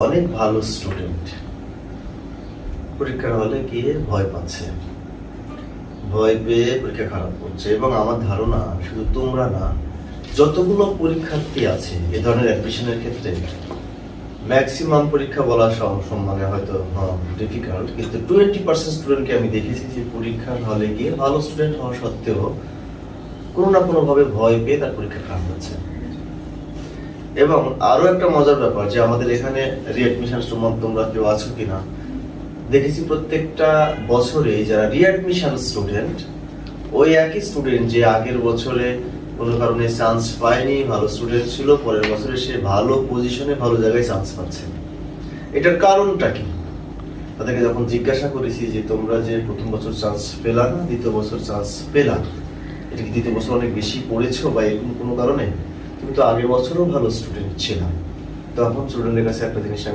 অনেক ভালো স্টুডেন্ট পরীক্ষার হলে গিয়ে ভয় পাচ্ছে, ভয় পেয়ে পরীক্ষা খারাপ করছে। এবং আমার ধারণা শুধু তোমরা না, যতগুলো পরীক্ষার্থী আছে এ ধরনের অ্যাডমিশনের ক্ষেত্রে ম্যাক্সিমাম পরীক্ষা বলা সম্মানে হয়তো ডিফিকাল্ট, কিন্তু 20% স্টুডেন্টকে আমি দেখেছি যে পরীক্ষার হলে গিয়ে ভালো স্টুডেন্ট হওয়া সত্ত্বেও কোনো না কোনো ভাবে ভয় পেয়ে তার পরীক্ষা খারাপ হচ্ছে। এবং আরো একটা মজার ব্যাপার যে আমাদের এখানে রিঅ্যাডমিশন তোমরা কেউ আছো কিনা, দেখেছি প্রত্যেকটা বছরে যারা রিঅ্যাডমিশন স্টুডেন্ট, ওই একই স্টুডেন্ট যে আগের বছরে কোনো কারণে চান্স পায়নি, ভালো স্টুডেন্ট ছিল, পরের বছরে সে ভালো পজিশনে ভালো জায়গায় চান্স পাচ্ছে। এটার কারণটা কি? তাদেরকে যখন জিজ্ঞাসা করেছি যে তোমরা যে প্রথম বছর চান্স পেলা না, দ্বিতীয় বছর চান্স পেলা, এটা কি দ্বিতীয় বছর অনেক বেশি পড়েছো বা এরকম কোনো কারণে? তুমি তো আগের বছরও ভালো স্টুডেন্ট ছিলাম। তখন স্টুডেন্টের কাছে একটা জিনিস